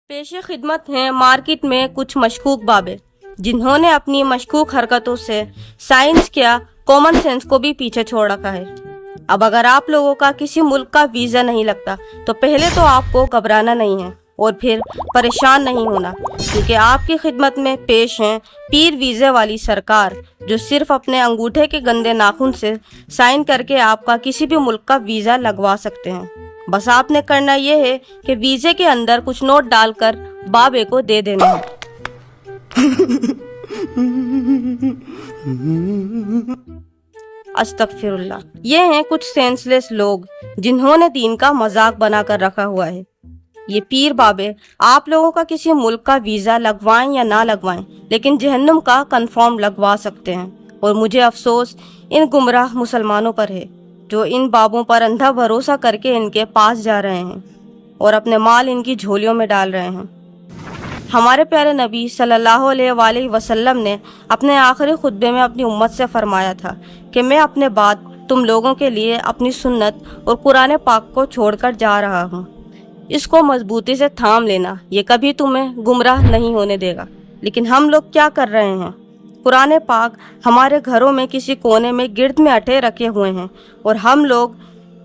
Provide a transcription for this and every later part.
पेशे खिदमत हैं मार्केट में कुछ मशकूक बाबे जिन्होंने अपनी मशकूक हरकतों से साइंस क्या कॉमन सेंस को भी पीछे छोड़ रखा है। अब अगर आप लोगों का किसी मुल्क का वीज़ा नहीं लगता तो पहले तो आपको घबराना नहीं है और फिर परेशान नहीं होना, क्योंकि आपकी खिदमत में पेश हैं पीर वीज़े वाली सरकार, जो सिर्फ अपने अंगूठे के गंदे नाखून से साइन करके आपका किसी भी मुल्क का वीज़ा लगवा सकते हैं। बस आपने करना यह है कि वीज़े के अंदर कुछ नोट डालकर बाबे को दे देना है। अस्तगफिरुल्लाह। ये हैं कुछ सेंसलेस लोग जिन्होंने दीन का मजाक बनाकर रखा हुआ है। ये पीर बाबे आप लोगों का किसी मुल्क का वीज़ा लगवाएं या ना लगवाएं, लेकिन जहन्नुम का कंफर्म लगवा सकते हैं। और मुझे अफसोस इन गुमराह मुसलमानों पर है जो इन बाबों पर अंधा भरोसा करके इनके पास जा रहे हैं और अपने माल इनकी झोलियों में डाल रहे हैं। हमारे प्यारे नबी सल्लल्लाहु अलैहि वसल्लम ने अपने आखिरी खुतबे में अपनी उम्मत से फरमाया था कि मैं अपने बाद तुम लोगों के लिए अपनी सुन्नत और कुरान पाक को छोड़कर जा रहा हूँ। इसको मजबूती से थाम लेना, ये कभी तुम्हें गुमराह नहीं होने देगा। लेकिन हम लोग क्या कर रहे हैं? कुरान पाक हमारे घरों में किसी कोने में गिर्द में अटे रखे हुए हैं और हम लोग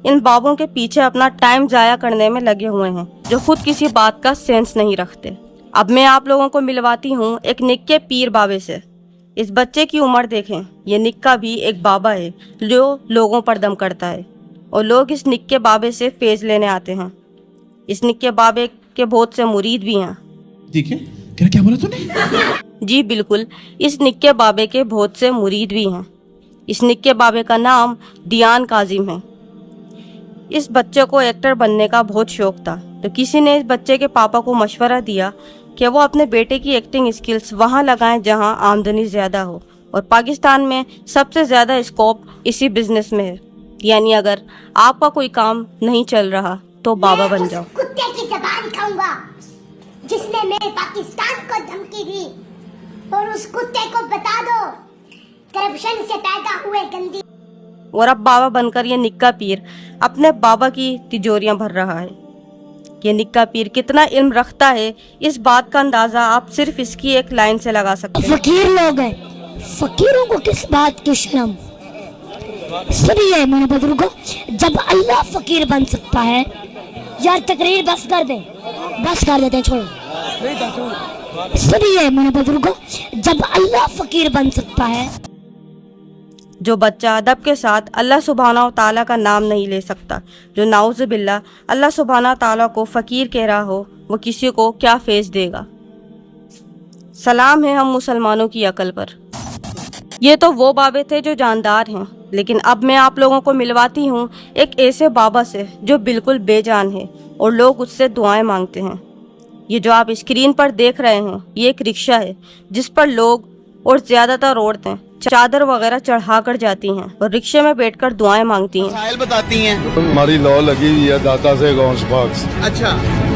इन बाबों के पीछे अपना टाइम जाया करने में लगे हुए हैं, जो खुद किसी बात का सेंस नहीं रखते। अब मैं आप लोगों को मिलवाती हूँ एक निक्के पीर बाबे से। इस बच्चे की उम्र देखें, ये निक्का भी एक बाबा है जो लोगों पर दम करता है और लोग इस निक्के बाबे से फैज़ लेने आते हैं। इस निक्के बाबे के बहुत से मुरीद भी हैं। ठीक है, क्या बोला तूने? जी बिल्कुल, इस निक्के बाबे के बहुत से मुरीद भी हैं। इस निक्के बाबे का नाम दियान काजिम है। इस बच्चे को एक्टर बनने का बहुत शौक था, तो किसी ने इस बच्चे के पापा को मशवरा दिया कि वो अपने बेटे की एक्टिंग स्किल्स वहाँ लगाएं जहाँ आमदनी ज़्यादा हो, और पाकिस्तान में सबसे ज़्यादा स्कोप इसी बिजनेस में है। यानी अगर आपका कोई काम नहीं चल रहा तो बाबा बन जाओ। कुत्ते की ज़बान खाऊंगा जिसने मेरे पाकिस्तान को धमकी दी, और उस कुत्ते को बता दो करप्शन से पैदा हुए गंदी। और अब बाबा बनकर ये निक्का पीर अपने बाबा की तिजोरियां भर रहा है। ये निक्का पीर कितना इल्म रखता है, इस बात का अंदाजा आप सिर्फ इसकी एक लाइन से लगा सकते हैं। फकीर लोग हैं, फकीरों को किस बात की शर्म। सुनिए मेरे बुजुर्गों, जब अल्लाह फकीर बन सकता है, यार तकरीर बस कर देते हैं, छोड़ो। सुनिए मेरे बुजुर्गों, जब अल्लाह फकीर बन सकता है। जो बच्चा अदब के साथ अल्लाह सुब्हानहू ताला का नाम नहीं ले सकता, जो नाउज़ बिल्लाह अल्लाह सुब्हानहू ताला को फ़कीर कह रहा हो, वो किसी को क्या फैज़ देगा। सलाम है हम मुसलमानों की अकल पर। ये तो वो बाबे थे जो जानदार हैं, लेकिन अब मैं आप लोगों को मिलवाती हूँ एक ऐसे बाबा से जो बिल्कुल बेजान है और लोग उससे दुआएं मांगते हैं। ये जो आप स्क्रीन पर देख रहे हैं, ये एक रिक्शा है जिस पर लोग और ज़्यादातर औरतें चादर वगैरह चढ़ा कर जाती हैं और रिक्शे में बैठकर दुआएं मांगती हैं। साहिल बताती हैं। हमारी लॉ लगी हुई है दाता से गौस पाक से। अच्छा,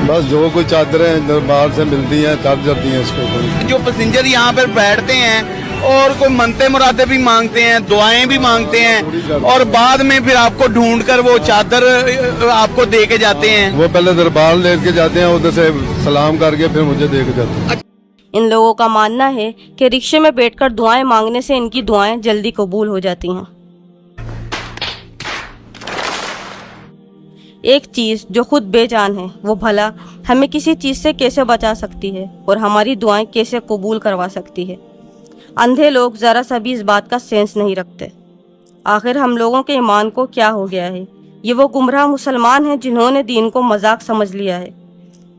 बस जो कोई चादरें दरबार से मिलती हैं तब जाती हैं इसको। जो पैसेंजर यहाँ पर बैठते हैं और कोई मनते मुरादे भी मांगते हैं, दुआएं भी मांगते हैं, और बाद में फिर आपको ढूंढ कर वो चादर आपको दे के जाते हैं। वो पहले दरबार लेके जाते हैं, उधर से सलाम करके फिर मुझे दे के जाते हैं। इन लोगों का मानना है कि रिक्शे में बैठकर दुआएं मांगने से इनकी दुआएं जल्दी कबूल हो जाती हैं। एक चीज़ जो खुद बेजान है, वो भला हमें किसी चीज़ से कैसे बचा सकती है और हमारी दुआएं कैसे कबूल करवा सकती है। अंधे लोग ज़रा सा भी इस बात का सेंस नहीं रखते। आखिर हम लोगों के ईमान को क्या हो गया है? ये वो गुमराह मुसलमान हैं जिन्होंने दीन को मजाक समझ लिया है।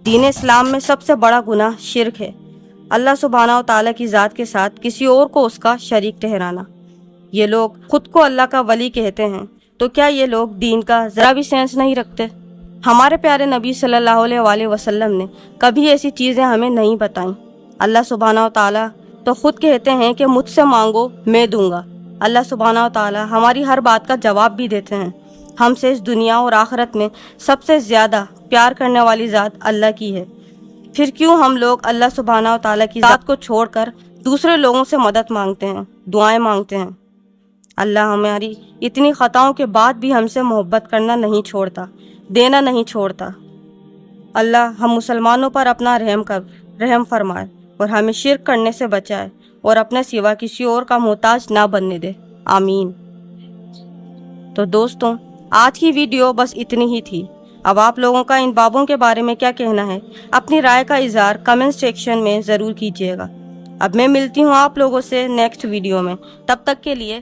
दीन इस्लाम में सबसे बड़ा गुनाह शिर्क है, अल्लाह सुब्हानहू ताला की ज़ात के साथ किसी और को उसका शरीक ठहराना। ये लोग खुद को अल्लाह का वली कहते हैं, तो क्या ये लोग दीन का ज़रा भी सेंस नहीं रखते? हमारे प्यारे नबी सल्लल्लाहु अलैहि वसल्लम ने कभी ऐसी चीज़ें हमें नहीं बताईं। अल्लाह सुब्हानहू ताला तो खुद कहते हैं कि मुझसे मांगो मैं दूंगा। अल्लाह सुब्हानहू ताला हमारी हर बात का जवाब भी देते हैं। हमसे इस दुनिया और आखिरत में सबसे ज़्यादा प्यार करने वाली ज़ात अल्लाह की है। फिर क्यों हम लोग अल्लाह सुब्हानहू ताला की ज़ात को छोड़कर दूसरे लोगों से मदद मांगते हैं, दुआएं मांगते हैं? अल्लाह हमारी इतनी ख़ताओं के बाद भी हमसे मोहब्बत करना नहीं छोड़ता, देना नहीं छोड़ता। अल्लाह हम मुसलमानों पर अपना रहम फरमाए और हमें शिर्क करने से बचाए और अपने सिवा किसी और का मोहताज ना बनने दे, आमीन। तो दोस्तों, आज की वीडियो बस इतनी ही थी। अब आप लोगों का इन बाबों के बारे में क्या कहना है, अपनी राय का इजहार कमेंट सेक्शन में ज़रूर कीजिएगा। अब मैं मिलती हूँ आप लोगों से नेक्स्ट वीडियो में, तब तक के लिए